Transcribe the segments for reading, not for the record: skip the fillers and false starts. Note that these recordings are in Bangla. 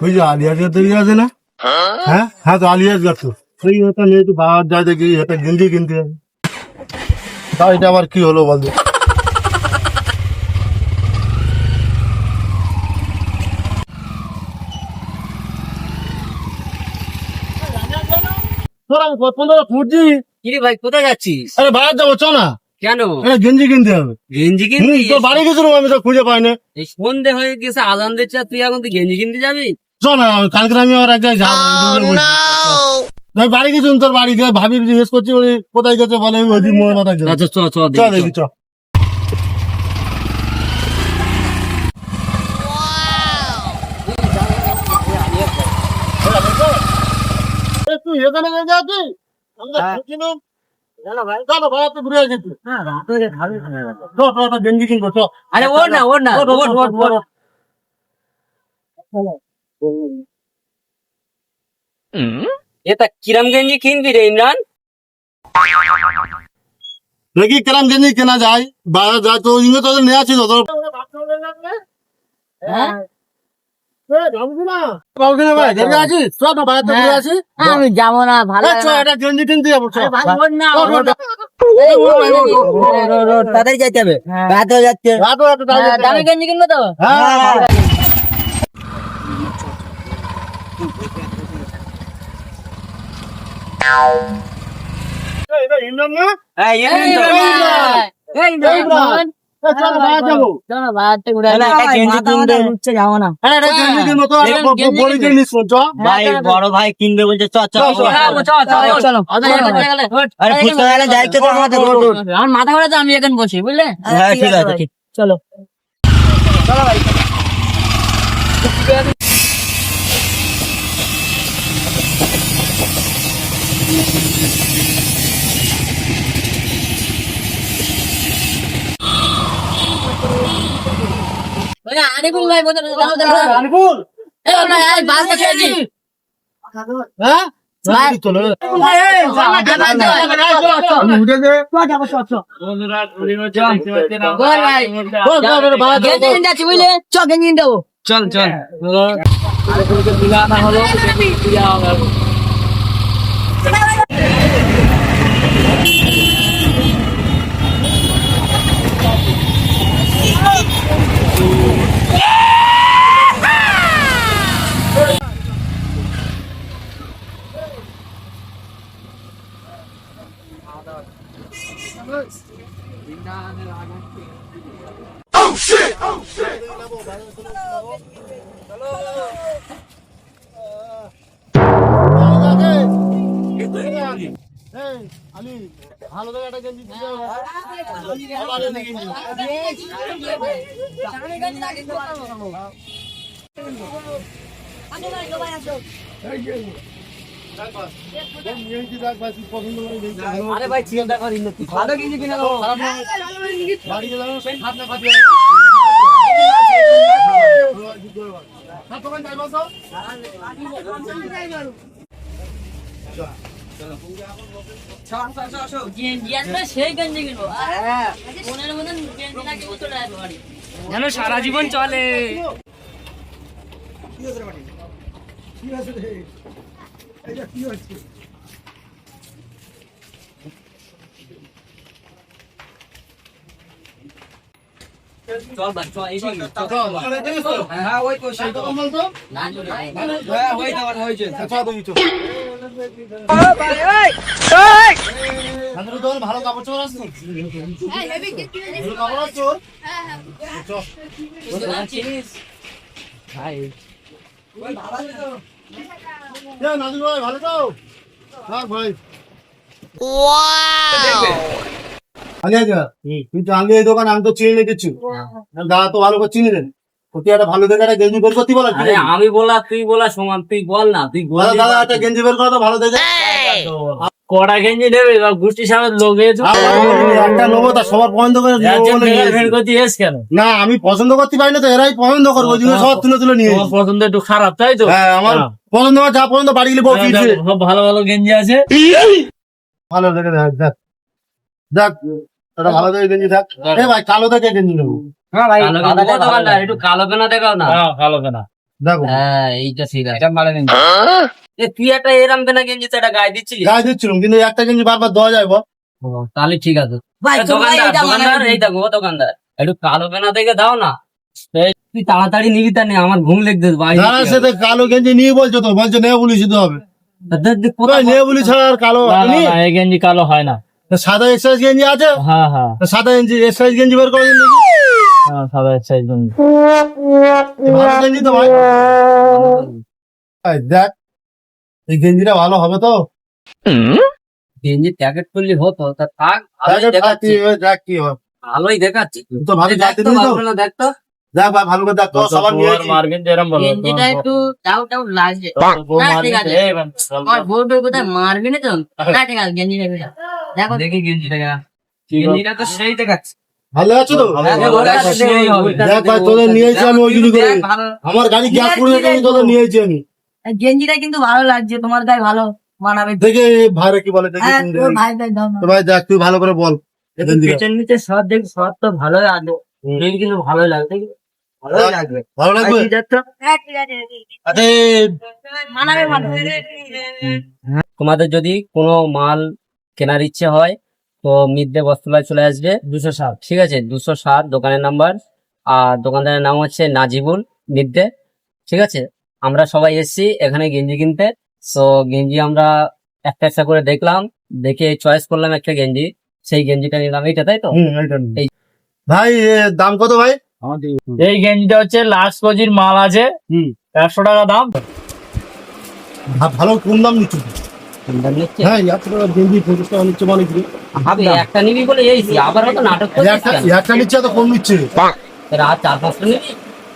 ওই যে আলিয়াস তৈরি আছে না? হ্যাঁ হ্যাঁ, তো আলিয়াস গাছ তো সেই ওটা নিয়ে একটু বাজার যায় দেখি, একটা গেঞ্জি কিনতে হবে। তাও এটা আবার কি হলো বলতো? তোরা কতক্ষণ ধরে খুঁজছি। কিরে ভাই কোথায় যাচ্ছিস? আরে বাজার যাবো, চ না। কেন? একটা গেঞ্জি কিনতে হবে। গেঞ্জি কিনবি? তোর বাড়ি গেছিলাম, আমি তো খুঁজে পাই না। এই সন্ধে হয়ে গেছে, আজান দিচ্ছে, আর তুই এখন তুই গেঞ্জি কিনতে যাবি? চ না, কালকে আমি আবার এক জায়গায় যাবো। আমি বাড়ি গেছিলাম, তোর বাড়ি গিয়ে ভাবি জিজ্ঞেস করছি বলে কোথায় গেছে, বলে ওই দিন মোড় মাথায় গেছে। আচ্ছা চ চ চ দেখি, চ। এ, তুই এখানে গেছে আছিস? আমি তো হ্যাঁ। শুনছিলাম। জানো ভাই, চলো ভাই, তুই ঘুরে গেছিস। হ্যাঁ রাত হয়ে গেছে, ভালোই সময় গেছে। চ, চ, একটা গেঞ্জি কিনবো, চ। আরে ওর না ওর না, ওঠ, ওঠ, ওর ওঠ, ওর ওঠ। এটা কিরম গেঞ্জি কিনবি রে ইমরান? দেখি কেরাম গেঞ্জি কেনা যায়, বাজার যায় তো ইংরে তোদের নেওয়া ছিল তোর। হ্যাঁ? আমি যাবো না, ভালো লাগে না। গেঞ্জি কিনতে যাবো, চ। ভাই, ওর না, ওঠ, ওর ওঠ, না। এই, ওঠ, ভাই, ওঠ, ওঠ, ওঠ। তাড়াতাড়ি যাইতে হবে, রাত হয়ে যাচ্ছে। রাত হয়ে যাচ্ছে, তাই যেতে দামি হবে। গেঞ্জি কিনবো তো? হ্যাঁ। এই, এটা ইমরান না? এই, এই, এই, ইমরান। এ, চল, বাজার যাবো। চলো বাজারটা ঘুরে আসি। একটা গেঞ্জি কিনবে। যাবো না। আরে, একটা গেঞ্জি কিনবো তো, দেখেন, একটা গেঞ্জি বড়ি কিনবে। কিনিস, চ। ভাই বড় ভাই কিনবে বলছে, চ চ চল, চল। চলো। আরে ফুচকা খেলে দায়িত্ব তোর মাথায়, ওঠ, ওঠ। আমার মাথা ঘুরে তো আমি এখন বসি, বুঝলে? হ্যাঁ ঠিক আছে, ঠিক। চলো। চলো ভাই। আনিফুল ভাই বলতে আনিফুল, বাস দেখে আছি। হ্যাঁ? ভাই। চলো। আমি উঠে দে। গেঞ্জি কিনতে যাচ্ছি, বুঝলে? চ গেঞ্জি কিনতে যাবো। চল চল। এই, আলি, ভালো দেখে একটা গেঞ্জি দিতে হবে। ভালো দেখে গেঞ্জি। গেঞ্জি দেখ ভাই, তুই পছন্দ করে গেঞ্জি দেখ। আরে ভাই চিন্তা করিস না, তুই ভালো গেঞ্জি কিনে দেবো। খারাপ না। বাড়ি গেলে আমার সেই খাট না খাটিয়ে। খাট দোকান যাই বলতো? গেঞ্জি আসবে, সেই গেঞ্জি কিনবো। মনের মতন গেঞ্জি না কিনবো, চলে আসবো বাড়ি। যেন সারা জীবন চলে। চল ভাই, চল, এসে গেছি, চল। হ্যাঁ ওই তো সেই তো। দোকান বলতো? না, চলে ভাই। হ্যাঁ ওই তো আমার হয়েছে। আচ্ছা, দেখি চল। আমাদের দোকানে ভালো কাপড় চোপড় আছে তো? ভালো কাপড় আছে তোর? চল। বুঝতে পারছিস? ভাই এ, নাজুল ভাই, ভালো তো? থাক ভাই। আগে আগে, তুই তো আগে এই দোকান, আমি তো চিনি না কিছু। দাদা তো ভালো করে চিনি না। তুই একটা ভালো দেখে একটা গেঞ্জি বের করতে বলা। আরে আমি বলা তুই বলা সমান, তুই বল না, তুই বল। দাদা একটা গেঞ্জি বের করো তো ভালো দেখে। কড়া গেঞ্জি নেবে বা গোষ্ঠী সাহেবের লোক একটা নেবো, তা সবার পছন্দ করে নেবো বলে নিয়ে এসেছি। করতে এস কেন? না, আমি পছন্দ করতে পারি না তো, এরাই পছন্দ করবো, ওই জন্য সব তুলে তুলে নিয়ে তোমার এসেছি। পছন্দ একটু খারাপ, তাই তো? হ্যাঁ, আমার পছন্দ হয়, যা পছন্দ বাড়ি গেলে বউ কিনছে। সব ভালো ভালো গেঞ্জি আছে। ভালো দেখে দেখ, দেখ দেখ, একটা ভালো দেখে গেঞ্জি থাক। এ ভাই, কালো দেখে গেঞ্জি নেবো। হ্যাঁ ভাই কালো গেঞ্জি কত ভালো, একটু কালো কেনা দেখাও না। ভালো কেনা। দেখো হ্যাঁ এইটা ঠিক আছে, এটা ভালো গেঞ্জি। এ তুই একটা এরম কেনা গেঞ্জি তো এটা গায়ে দিচ্ছিলি? গায়ে দিচ্ছিলাম, কিন্তু এই একটা গেঞ্জি বারবার দেওয়া যায় বল? ও, তাহলে ঠিক আছে। ভাই, এ, তোমরা দোকানদার এইটা দোকানদার বানাবে। এই দেখো ও দোকানদার, একটু কালো পেনা দেখে দাও না। এই, তুই তাড়াতাড়ি নিবি তা নে, আমার ঘুম লেগতে না সাথে কালো গেঞ্জি নিয়ে বলছো তো, বলছো নেই বলি শুধু হবে। কোথায় নেই বলি ছাড়া আর কালো হয়নি? এই গেঞ্জি কালো হয় না। তা সাদা এক্সারসাইজ গেঞ্জি আছে? হ্যাঁ হ্যাঁ তা সাদা গেঞ্জি এক্সারসাইজ গেঞ্জি বের করে দিন দেখি। সাদা সাইজ গেঞ্জি। ভালো গেঞ্জি তো ভাই। এই দেখ, এই গেঞ্জিটা ভালো হবে তো? গেঞ্জি প্যাকেট করলে হতো, তা থাক, ভালোই দেখ দেখাচ্ছি, দেখ কি হয়। ভালোই দেখাচ্ছি। তুই তো ভালো দেখ জাতি তো নিবি তো? ভালো না, দেখ তো। দেখ ভাই ভালো করে দেখ তো, সবার নিয়েছি। গেঞ্জিটা একটু ডাউট লাগছে। না, ঠিক আছে। আমার বউ কোথায় মারবি না তো? না, ঠিক আছে, গেঞ্জিটা একটু দাও। দেখো, দেখি গেঞ্জিটা, গেঞ্জিটা তো সেই দেখাচ্ছে। ভালো আছো তো? হ্যাঁ, ওটা তো সেই হবে। দেখ ভাই তোদের নিয়েছি আমি ওই জন্য করে। দেখ, ভালো। আমার গাড়ি গ্যাস পুড়ে গেছে, তোদের নিয়েছি আমি। গেঞ্জিটা কিন্তু ভালো লাগছে, তোমার গায়ে ভালো মানাবে। দেখে ভাইরা কি বলে দেখি। হ্যাঁ, তোর ভাই দাও না। তো ভাই দেখ তুই ভালো করে বল। গেঞ্জিটা। পেছন নিচে সব দেখ, সব তো ভালোই আছে, গেঞ্জি কিন্তু ভালোই লাগবে, ভালোই লাগবে। ভালো লাগবে? এই দেখ তো। হ্যাঁ, ঠিক আছে। আরে মানাবে মানাবে। তোমাদের যদি কোনো মাল কেনার ইচ্ছে হয় তো মিডডে বস্ত্রালয় চলে আসবে 207, ঠিক আছে? 207 দোকানের নাম্বার, আর দোকানদারের নাম হচ্ছে নাজিবুল মিডডে, ঠিক আছে? আমরা সবাই এসেছি এখানে গেঞ্জি কিনতে। সো গেঞ্জি আমরা একটা একটা করে দেখলাম, দেখে চয়েস করলাম একটা গেঞ্জি, সেই গেঞ্জিটা নিলাম। এইটা তাই তো? এইটা নিন। এই- ভাই দাম কত ভাই? এই গেঞ্জিটা হচ্ছে লাস্ট কেজির মাল আছে, 100 টাকা দাম। ভালো কম দাম নিচ্ছ তো। হ্যাঁ এত টাকা গেঞ্জি 50 টাকা নিচ্ছে মানে কি? হবে একটা নিবি বলে এইছি, আবার হয়তো নাটক একটা নিচ্ছে এত কম নিচ্ছে। রাত 4-5টা নিবি,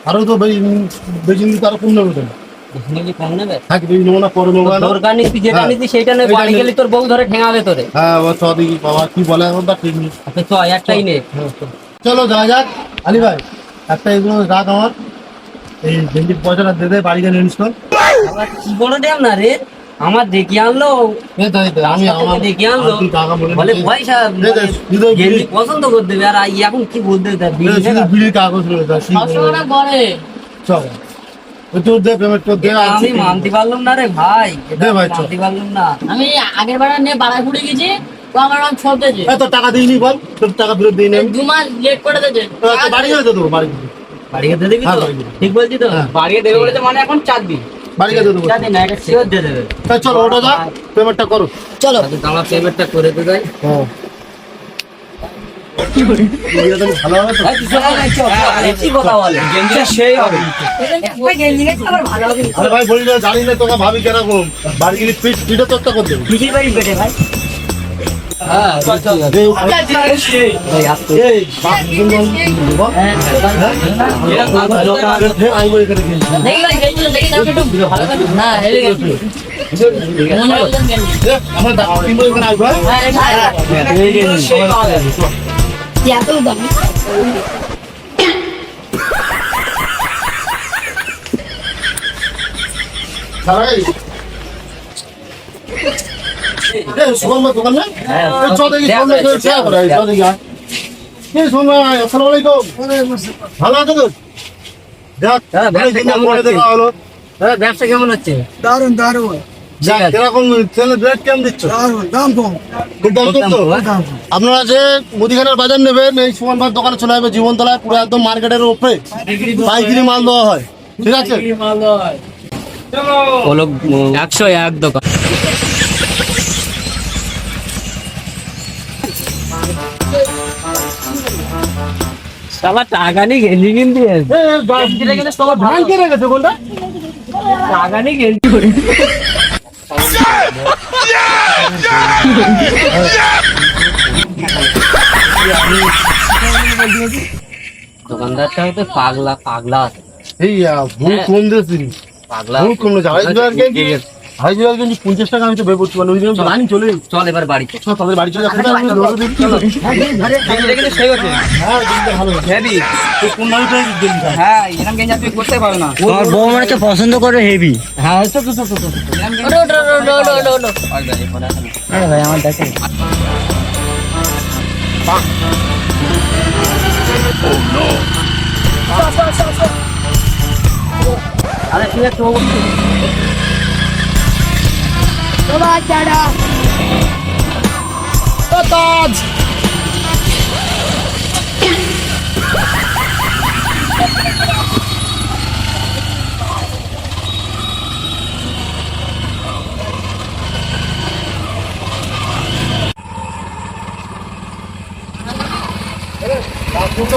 আরো তো বেশি নিতে আরো কম নেবে তো। নিবি কম নেবে। থাক বেশি নেবো না, পরে নেবো না। দরকার নেই, তুই যেটা হ্যাঁ। নিতি সেটা নেই, এইটা বাড়ি নে। গেলে তোর বউ ধরে ঠেঙাবে তোরে। হ্যাঁ ও তো দেখি বাবা কি বলে এখন তা ঠিক নেই। আচ্ছা চ, একটাই নে। চলো যা যাক। আলী ভাই একটা এগুলো রাখ আমার, এই গেঞ্জির পয়সাটা দে দে, বাড়ি গিয়ে নিয়ে নিস কর। আবার কি বড় ড্যাম না রে, আমার দেখি আনলো, আমি আমার দেখি আনলো, তুই টাকা বলে বলে দিচ্ছিস। পয়সা দে দে, শুধু গেঞ্জি পছন্দ করে দেবে, আর এখন কি বলতে দেয়, শুধু বিড়ির কাগজ রয়েছে, আর শিখ 500 টাকা পরে। চল ওই তোর দে পেমেন্ট তোর দে। আর আমি মানতে পারলাম না রে ভাই, এটা দে ভাই, আমি চল। মানতে পারলাম না। আমি আগের বার নিয়ে বাড়াইপুরে গেছি, তো আমার রং ছপতেছে। তোর টাকা দিইনি বল, তোর টাকা ফেরত দিই নি আমি। 2 মাস লেট করে দিয়েছে। তো বাড়ি গেলে তো দেবো, বাড়ি গেলে। বাড়ি খেতে দিবি হ্যাঁ, তো? বাড়ি দেবো। ঠিক বলছি তো? হ্যাঁ। বাড়ি দেবে বলেছে মানে এখন 4 দিন। বাড়ি গেলে দেবো। 4 দিন না, এটা শিওর দিয়ে দেবে। তাই চলো ওটা যা, পেমেন্টটা করো। চলো। আমার পেমেন্টটা করে দে ভাই। হ্যাঁ ভালো হবে তো? বেশি কথা বলে, গেঞ্জিটা সেই হবে। একটা গেঞ্জি গেছে, আবার ভালো হবে। আরে ভাই বলি না, জানি না তোকে ভাবি কেরকম, বাড়ি গেলে পিঠে তোরটা করতে হবে। পিছিয়ে বাড়ি পেটে ভাই। হ্যাঁ, এই, ভাই আসতো। এই, বাপ, সুন্দর, বল। আমি বলি এখানে গেঞ্জি। দেখি ভাই, গেঞ্জিটা দেখি দাও একটু। ভালো করে। না, এই গেঞ্জি। মনে হলো গেঞ্জি। আমার কিনবো এখানে আসবো, হ্যাঁ? হ্যাঁ, এই এত দামি। দাঁড়াই। এই, সুগন্ধ দোকান না? এই, চ দেখি, সুগন্ধ দোকান, চ করে, চ দেখি, আয়। এই, সুগন্ধ, আসসালামু আলাইকুম। ভালো আছো তো? যাক, হ্যাঁ, অনেক দিন কেমন পরে আছিস? দেখা হলো। হ্যাঁ, ব্যবসা কেমন হচ্ছে? যাক, কিরকম তেলের রেট কেমন দিচ্ছ? খুব দাম করছো? আপনারা যে মুদিখানার বাজার নেবেন, এই সুমন ভাইয়ের দোকানে চলে যাবে, জীবনতলায়, পুরো একদম মার্কেটের উপরে পাইকারি মাল দেওয়া হয়, ঠিক আছে? হলো 101 দোকান। শালা টাকা নিয়ে গেঞ্জি কিনতে ধান কে রেখেছে কোনটা? টাকা নিয়ে গেঞ্জি করি। দোকানদারটা হয়তো পাগলা পাগলা আছে। এই ভুল কম দিয়েছি, পাগলা ভুল কম দিয়েছি। আড়াইশো টাকা কিন্তু 50 টাকা আমি তো বের করছি, মানে ওই জন্য জানি চলে এসেছি। চল এবার বাড়ি চল। চ, তাদের বাড়ি চলে যাবো। আমি লোকে দেখছি। গেঞ্জিটা কিন্তু সেই হচ্ছে। হ্যাঁ, কিন্তু ভালো। হেভি। তুই কোন দামে পেয়ে গেছিস? হ্যাঁ, এরকম গেঞ্জি তুই করতে পারো না। তোমার বউ মনে হচ্ছে পছন্দ করে হেভি। হ্যাঁ, তো ওটো, ওটো, ওটো। আরে ভাই আমার দেখে আরে ঠিক আছে তাজ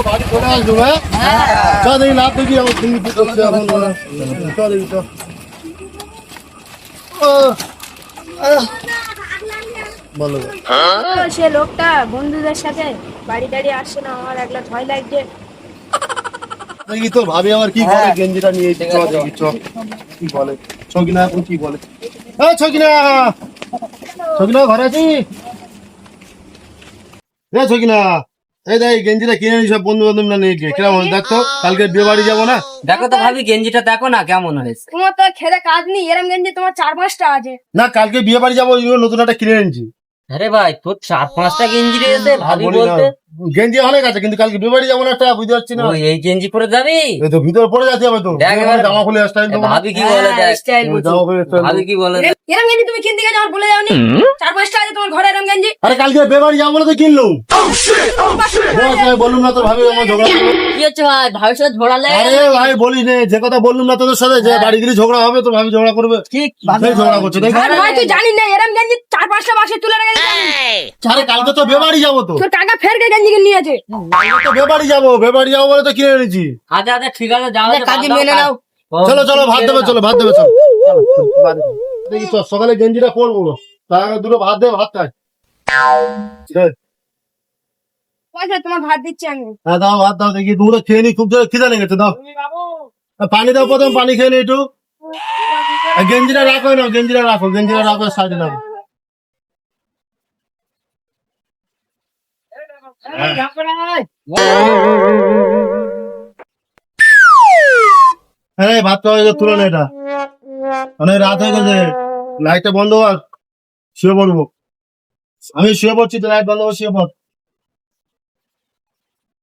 বাড়ি চলে আসবো, হ্যাঁ? চ দেখি লাভ দেখি আমার সঙ্গীত করছে এখন চ দেখি চ বলো সে লোকটা বন্ধুদের সাথে বাড়ি টাড়ি আসছে না, আমার একলা ভয় লাগছে। দেখি তোর ভাবি আমার কি বলে গেঞ্জিটা নিয়ে চ দেখি চ কি বলে ছকিনা এখন কি বলে ছকিনা ছকিনা ঘরে আছি রে ছকিনা এই দেখ গেঞ্জিটা কিনে নিস সব বন্ধু বান্ধব না নিয়ে গিয়ে কেমন দেখতো কালকে বিয়ে বাড়ি যাবো না দেখো তো ভাবি গেঞ্জিটা দেখো না কেমন হয়েছে। তোমার তো খেলে কাজ নেই, এরম গেঞ্জি তোমার 4-5টা আছে। না কালকে বিয়ে বাড়ি যাবো ওই জন্য নতুন একটা কিনে এনেছি আরে ভাই তোর 4-5টা গেঞ্জি রয়েছে ভাবি বলি না, বলতে গেঞ্জি অনেক আছে কিন্তু কালকে বিয়ে বাড়ি যাবো না একটা বুঝতে পারছি না ওই এই গেঞ্জি পরে যাবি এই তো ভিতরে পড়ে যাচ্ছে হবে তো দেখ এবার- জামা খুলে স্টাইল দেবো না। ভাবি কি বলে দেখ জামা খুলে style ভাবি দেবো। কি বলে দেখ। এরম গেঞ্জি তুমি কিনতে গেছো আমার বলে যাওনি? 4-5টা আছে তোমার ঘরে এরম গেঞ্জি। আরে কালকে বিয়ে বাড়ি যাবো বলে তো কিনলুম বললুম না তোর ভাবি আমার ঝগড়া করবে। কি হচ্ছে ভাই ভাবির সাথে ঝোড়া লেগে আরে ভাই বলিস নে যে কথা বললুম না তোদের সাথে যে বাড়ি গেলে ঝগড়া হবে তো ভাবি ঝগড়া করবে ঠিক সেই ঝগড়া করছে দেখ আর ভাই তুই জানিস না এরম গেঞ্জি 4-5টা বাক্সে তুলে রেখেছে। আরে কালকে তো বিয়ে বাড়ি যাবো তো তোর কাকা ফের কে গেঞ্জি কিনে নিয়েছে। কালকে তো বিয়ে বাড়ি যাবো বলে তো কিনে এনেছি আচ্ছা আচ্ছা ঠিক আছে যাও কাজে মেনে নাও। চলো চলো ভাত দেবে চলো ভাত দেবে চলো দেখি চল সকালে গেঞ্জিটা পরবো তার আগে দুটো ভাত দেবে ভাত খাই ঠিক আছে পয়সা তোমার ভাত দিচ্ছি আমি। হ্যাঁ দাও ভাত দাও দেখি দুটো খেয়ে নি খুব জোরে খিদে লেগেছে দাও পানি দাও প্রথম পানি খেয়ে নি একটু গেঞ্জিটা রাখো না গেঞ্জিটা রাখো সাইডে রাখো হ্যাঁ ভাত খাওয়া হয়ে তুলো না এটা অনেক রাত হয়ে গেছে লাইটটা বন্ধ কর শুয়ে পড়বো আমি শুয়ে পড়ছি তো লাইট বন্ধ করে শুয়ে পড়